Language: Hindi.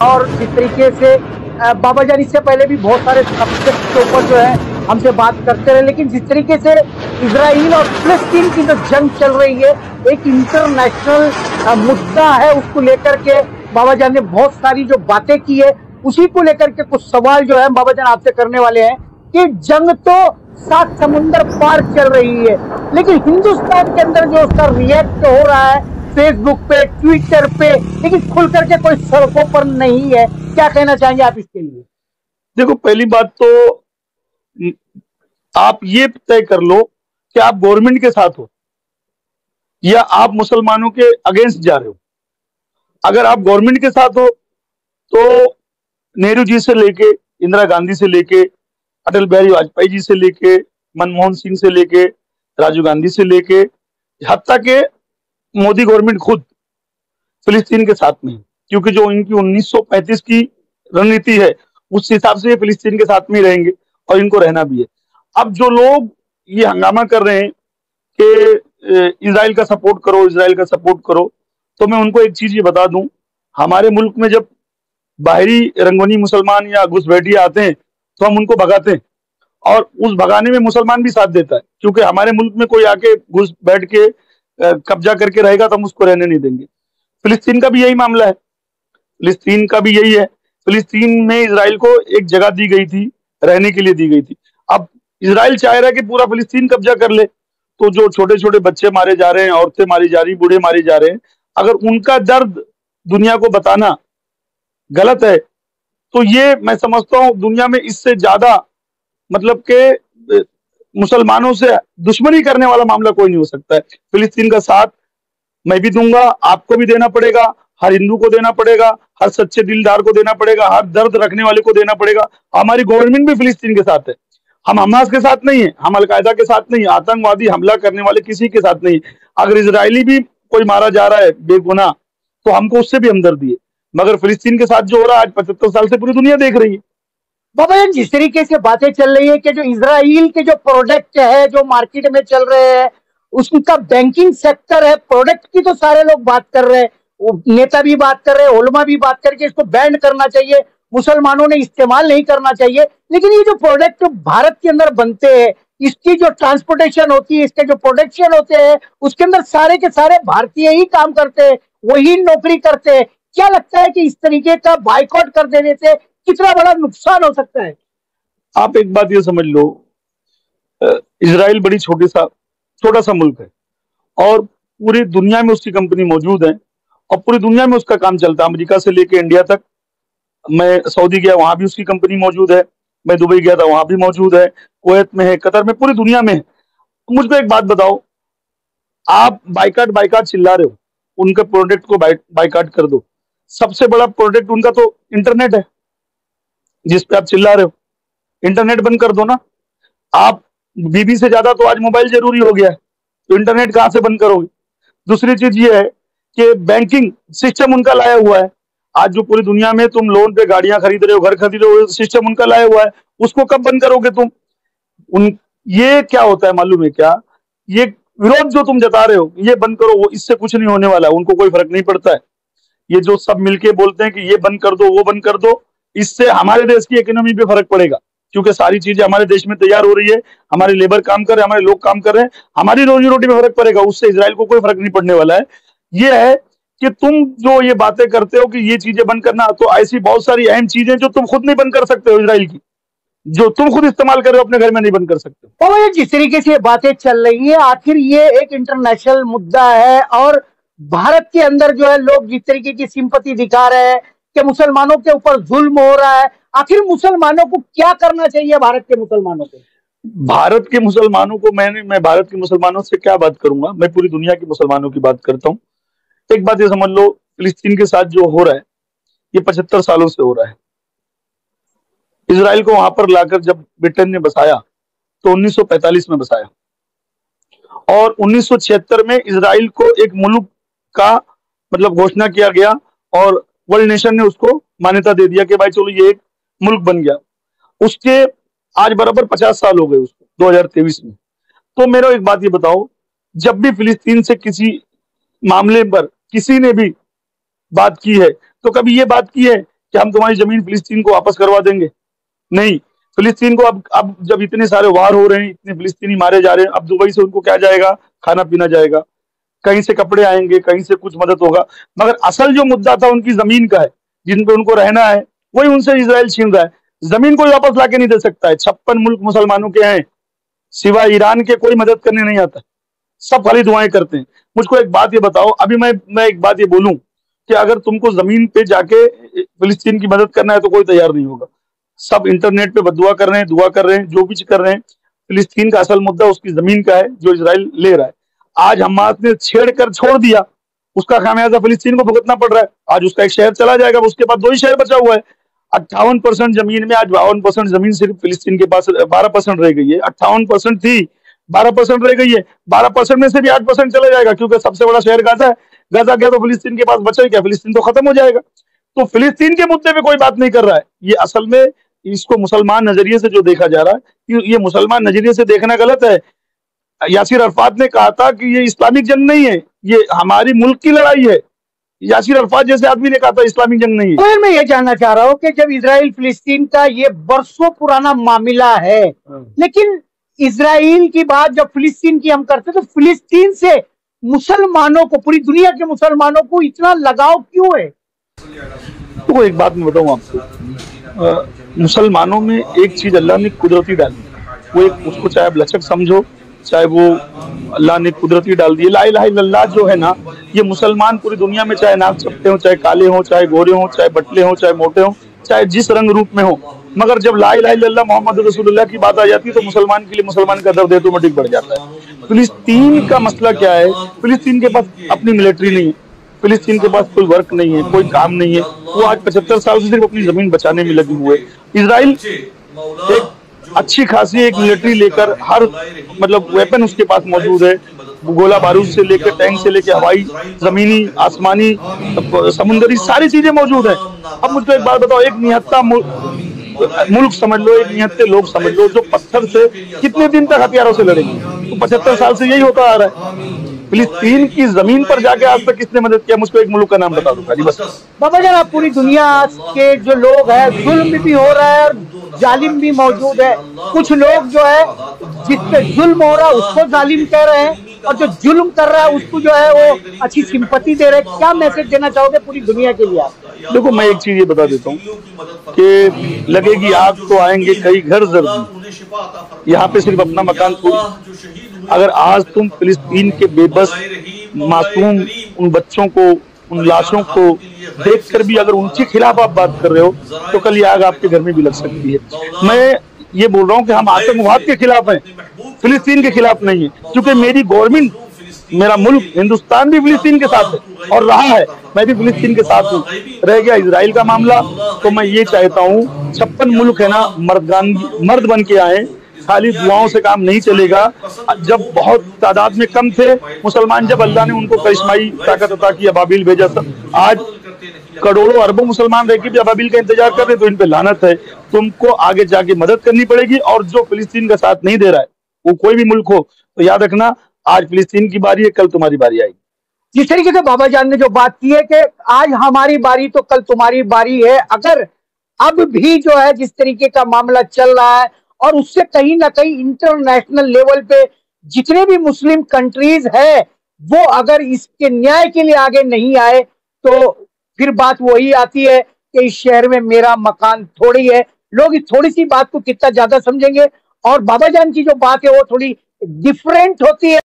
और जिस तरीके से बाबा जान इससे पहले भी बहुत सारे सब्जेक्ट के ऊपर जो है हमसे बात करते रहे, लेकिन जिस तरीके से इजराइल और फिलिस्तीन की जो जंग चल रही है, एक इंटरनेशनल मुद्दा है, उसको लेकर के बाबा जान ने बहुत सारी जो बातें की है, उसी को लेकर के कुछ सवाल जो है बाबा जान आपसे करने वाले हैं कि जंग तो 7 समुंदर पार चल रही है, लेकिन हिंदुस्तान के अंदर जो उसका रिएक्ट हो रहा है फेसबुक पे, ट्विटर पे, लेकिन खुल करके कोई सड़कों पर नहीं है। क्या कहना चाहेंगे आप इसके लिए? देखो, पहली बात तो आप ये तय कर लो कि आप गवर्नमेंट के साथ हो या आप मुसलमानों के अगेंस्ट जा रहे हो। अगर आप गवर्नमेंट के साथ हो तो नेहरू जी से लेके, इंदिरा गांधी से लेके, अटल बिहारी वाजपेयी जी से लेके, मनमोहन सिंह से लेके, राजीव गांधी से लेके, हत्ता के मोदी गवर्नमेंट खुद फिलिस्तीन के साथ में, क्योंकि जो इनकी 1935 की रणनीति है उस हिसाब से ये फिलिस्तीन के साथ में ही रहेंगे और इनको रहना भी है। अब जो लोग ये हंगामा कर रहे हैं कि इजराइल का सपोर्ट करो, इजराइल का सपोर्ट करो, तो मैं उनको एक चीज ये बता दूं, हमारे मुल्क में जब बाहरी रंगोनी मुसलमान या घुसपैठिए आते हैं तो हम उनको भगाते हैं, और उस भगाने में मुसलमान भी साथ देता है, क्योंकि हमारे मुल्क में कोई आके घुस बैठ के कब्जा करके रहेगा तो हम उसको रहने नहीं देंगे। फिलिस्तीन का भी यही मामला है, फिलिस्तीन का भी यही है। फिलिस्तीन में इजराइल को एक जगह दी गई थी, रहने के लिए दी गई थी। अब इजराइल चाह रहा है कि पूरा फिलिस्तीन कब्जा कर ले, तो जो छोटे छोटे बच्चे मारे जा रहे हैं, औरतें मारी जा रही, बूढ़े मारे जा रहे हैं, अगर उनका दर्द दुनिया को बताना गलत है तो ये मैं समझता हूं दुनिया में इससे ज्यादा मतलब के मुसलमानों से दुश्मनी करने वाला मामला कोई नहीं हो सकता है। फिलिस्तीन का साथ मैं भी दूंगा, आपको भी देना पड़ेगा, हर हिंदू को देना पड़ेगा, हर सच्चे दिलदार को देना पड़ेगा, हर दर्द रखने वाले को देना पड़ेगा। हमारी गवर्नमेंट भी फिलिस्तीन के साथ है, हम हमास के साथ नहीं है, हम अलकायदा के साथ नहीं, आतंकवादी हमला करने वाले किसी के साथ नहीं। अगर इजरायली भी कोई मारा जा रहा है बेगुनाह तो हमको उससे भी हमदर्दी है, मगर फिलिस्तीन के साथ जो हो रहा है आज 75 साल से पूरी दुनिया देख रही है। बाबा जान, जिस तरीके से बातें चल रही है कि जो इजराइल के जो प्रोडक्ट है जो मार्केट में चल रहे हैं, उसका बैंकिंग सेक्टर है, प्रोडक्ट की तो सारे लोग बात कर रहे हैं, नेता भी बात कर रहे हैं, उलमा भी बात करके इसको बैन करना चाहिए, मुसलमानों ने इस्तेमाल नहीं करना चाहिए, लेकिन ये जो प्रोडक्ट भारत के अंदर बनते हैं, इसकी जो ट्रांसपोर्टेशन होती है, इसके जो प्रोडक्शन होते हैं, उसके अंदर सारे के सारे भारतीय ही काम करते हैं, वही नौकरी करते हैं। क्या लगता है कि इस तरीके का बाइकआउट कर देने से कितना बड़ा नुकसान हो सकता है? आप एक बात ये समझ लो, इजराइल बड़ी छोटा सा मुल्क है और पूरी दुनिया में उसकी कंपनी मौजूद है और पूरी दुनिया में उसका काम चलता है, अमेरिका से लेके इंडिया तक। मैं सऊदी गया, वहां भी उसकी कंपनी मौजूद है, मैं दुबई गया था, वहां भी मौजूद है, कुवैत में है, कतर में, पूरी दुनिया में है। मुझको एक बात बताओ, आप बाइकाट बाइकाट चिल्ला रहे हो, उनके प्रोडक्ट को बाइकाट कर दो। सबसे बड़ा प्रोडक्ट उनका तो इंटरनेट है जिस पे आप चिल्ला रहे हो, इंटरनेट बंद कर दो ना। आप बीबी से ज्यादा तो आज मोबाइल जरूरी हो गया है, तो इंटरनेट कहां से बंद करोगे? दूसरी चीज ये है कि बैंकिंग सिस्टम उनका लाया हुआ है, आज जो पूरी दुनिया में तुम लोन पे गाड़ियां खरीद रहे हो, घर खरीद रहे हो, सिस्टम उनका लाया हुआ है, उसको कब बंद करोगे तुम? ये क्या होता है मालूम है क्या? ये विरोध जो तुम जता रहे हो, ये बंद करो, वो इससे कुछ नहीं होने वाला, उनको कोई फर्क नहीं पड़ता है। ये जो सब मिलके बोलते हैं कि ये बंद कर दो, वो बंद कर दो, इससे हमारे देश की इकोनॉमी पे फर्क पड़ेगा, क्योंकि सारी चीजें हमारे देश में तैयार हो रही है, हमारे लेबर काम कर रहे हैं, हमारे लोग काम कर रहे हैं, हमारी रोजी रोटी में फर्क पड़ेगा, उससे इजराइल को कोई फर्क नहीं पड़ने वाला है। ये है कि तुम जो ये बातें करते हो कि ये चीजें बंद करना, तो ऐसी बहुत सारी अहम चीजें जो तुम खुद नहीं बंद कर सकते हो, इजराइल की, जो तुम खुद इस्तेमाल कर रहे हो अपने घर में नहीं बंद कर सकते। तो जिस तरीके से बातें चल रही है, आखिर ये एक इंटरनेशनल मुद्दा है और भारत के अंदर जो है लोग जिस तरीके की सिंपैथी दिखा रहे हैं कि मुसलमानों के ऊपर जुल्म हो रहा है, आखिर मुसलमानों को क्या करना चाहिए? भारत के मुसलमानों को, भारत के मुसलमानों को मैं भारत के मुसलमानों से क्या बात करूंगा, मैं पूरी दुनिया के मुसलमानों की बात करता हूं। एक बात ये समझ लो, फिलिस्तीन के साथ जो हो रहा है ये 75 सालों से हो रहा है। इजराइल को वहां पर लाकर जब ब्रिटेन ने बसाया तो 1945 में बसाया, और 1976 में इजराइल को एक मुल्क का मतलब घोषणा किया गया और वर्ल्ड नेशन ने उसको मान्यता दे दिया कि भाई चलो ये एक मुल्क बन गया। उसके आज बराबर 50 साल हो गए उसको, 2023 में। तो मेरा एक बात ये बताओ, जब भी फिलिस्तीन से किसी मामले पर किसी ने भी बात की है तो कभी ये बात की है कि हम तुम्हारी जमीन फिलिस्तीन को वापस करवा देंगे? नहीं। फिलिस्तीन को अब जब इतने सारे वार हो रहे हैं, इतने फिलिस्तीनी मारे जा रहे हैं, अब दुबई से उनको क्या जाएगा? खाना पीना जाएगा, कहीं से कपड़े आएंगे, कहीं से कुछ मदद होगा। मगर असल जो मुद्दा था उनकी जमीन का है, जिन पे उनको रहना है, वही उनसे इजराइल छीन रहा है। जमीन कोई वापस लाके नहीं दे सकता है। 56 मुल्क मुसलमानों के हैं, सिवाय ईरान के कोई मदद करने नहीं आता, सब खाली दुआएं करते हैं। मुझको एक बात ये बताओ, अभी मैं एक बात ये बोलूं कि अगर तुमको जमीन पे जाके फिलिस्तीन की मदद करना है तो कोई तैयार नहीं होगा। सब इंटरनेट पे बदुआ कर रहे हैं, दुआ कर रहे हैं, जो कुछ कर रहे हैं। फिलिस्तीन का असल मुद्दा उसकी जमीन का है जो इजराइल ले रहा है। आज हमास ने छेड़ कर छोड़ दिया, उसका खामियाजा फिलिस्तीन को भुगतना पड़ रहा है। आज उसका एक शहर चला जाएगा, उसके बाद 2 ही शहर बचा हुआ है। 58% जमीन में आज 52% जमीन सिर्फ फिलिस्तीन के पास 12% रह गई है। 58% थी, 12% रह गई है। 12% में से भी 8% चला जाएगा, क्योंकि सबसे बड़ा शहर गाजा है। गाजा गया तो फिलिस्तीन के पास बचा ही क्या? फिलिस्तीन तो खत्म हो जाएगा। तो फिलिस्तीन के मुद्दे पे कोई बात नहीं कर रहा है। ये असल में इसको मुसलमान नजरिए से जो देखा जा रहा है, ये मुसलमान नजरिए से देखना गलत है। यासिर अरफात ने कहा था कि ये इस्लामिक जंग नहीं है, ये हमारी मुल्क की लड़ाई है। यासिर अरफात जैसे आदमी ने कहा था इस्लामिक जंग नहीं है। तो मैं ये जानना चाह रहा हूँ कि जब इजराइल फिलिस्तीन का ये बरसों पुराना मामला है, लेकिन इजराइल की बात जब फिलिस्तीन की हम करते तो फिलिस्तीन से मुसलमानों को, पूरी दुनिया के मुसलमानों को इतना लगाव क्यों है? तो एक बात मैं बताऊं आपको, मुसलमानों में एक चीज अल्लाह ने कुदरती डाली, वो एक, उसको चाहे आप लचक समझो, चाहे वो अल्लाह ने कुदरती डाल दी। ला इलाहा इल्लल्लाह जो है ना, ये मुसलमान पूरी दुनिया में चाहे नाक चपटे हो, चाहे काले हो, चाहे गोरे हो, चाहे बटले हो, चाहे मोटे हो, चाहे जिस रंग रूप में हो, मगर जब ला इलाहा इल्लल्लाह मोहम्मद रसूलुल्लाह की बात आ जाती है तो मुसलमान के लिए मुसलमान का दर्द ऑटोमेटिक बढ़ जाता है। फिलिस्तीन का मसला क्या है? फिलिस्तीन के पास अपनी मिलिट्री नहीं है, फिलिस्तीन के पास कोई वर्क नहीं है, कोई काम नहीं है। वो आज 75 साल से सिर्फ अपनी जमीन बचाने में लगे हुए। इजराइल एक अच्छी खासी एक मिलिट्री लेकर, हर मतलब वेपन उसके पास मौजूद है, गोला बारूद से लेकर, टैंक से लेकर, हवाई, जमीनी, आसमानी, समुद्री, सारी चीजें मौजूद है। अब मुझको एक बात बताओ, एक निहत्ता मुल्क समझ लो, एक निहत्ते लोग समझ लो, जो पत्थर से कितने दिन तक हथियारों से लड़ेंगे? तो 75 साल से यही होता आ रहा है। फिलिस्तीन की जमीन पर जाके आज तक किसने मदद किया? मुझको एक मुल्क का नाम बता दो बस। बाबा जान, आप पूरी दुनिया के जो लोग हैं, जुल्म भी हो रहा है, जालिम भी मौजूद है। कुछ लोग जो है जिस पे जुल्म हो रहा है उसको जालिम कह रहे हैं, और जो जुल्म कर रहा है उसको जो है वो अच्छी सिंपैथी दे रहे हैं। क्या मैसेज देना चाहोगे पूरी दुनिया के लिए आप? देखो, मैं एक चीज ये बता देता हूँ कि लगेगी आग तो आएंगे कई घर जर्द, यहाँ पे सिर्फ अपना मकान थोड़ी। अगर आज तुम फिलिस्तीन के बेबस मासूम उन बच्चों को, उन लाशों को देखकर भी अगर उनके खिलाफ आप बात कर रहे हो, तो कल ये आग आपके घर में भी लग सकती है। मैं ये बोल रहा हूँ कि हम आतंकवाद के खिलाफ हैं, फिलिस्तीन के खिलाफ नहीं है, क्योंकि मेरी गवर्नमेंट, मेरा मुल्क हिंदुस्तान भी फिलिस्तीन के साथ है और रहा है, मैं भी फिलिस्तीन के साथ हूँ। रह गया इजराइल का मामला, तो मैं ये चाहता हूँ 56 मुल्क है ना, मर्द बन के आए। खाली दुआओं से काम नहीं चलेगा। जब बहुत तादाद में कम थे मुसलमान, जब अल्लाह ने उनको करिश्माई ताकत अता की, अबाबिल भेजा, आज करोड़ों अरबों मुसलमान रह के भी अबाबिल का इंतजार कर रहे, तो इन पे लानत है। तुमको आगे जाके मदद करनी पड़ेगी, और जो फिलिस्तीन का साथ नहीं दे रहा है, वो कोई भी मुल्क हो, तो याद रखना आज फिलिस्तीन की बारी है, कल तुम्हारी बारी आएगी। जिस तरीके से बाबा जान ने जो बात की है कि आज हमारी बारी तो कल तुम्हारी बारी है, अगर अब भी जो है जिस तरीके का मामला चल रहा है, और उससे कहीं ना कहीं इंटरनेशनल लेवल पे जितने भी मुस्लिम कंट्रीज है, वो अगर इसके न्याय के लिए आगे नहीं आए, तो फिर बात वही आती है कि इस शहर में मेरा मकान थोड़ी है। लोग इस थोड़ी सी बात को कितना ज्यादा समझेंगे, और बाबा जान की जो बात है वो थोड़ी डिफरेंट होती है।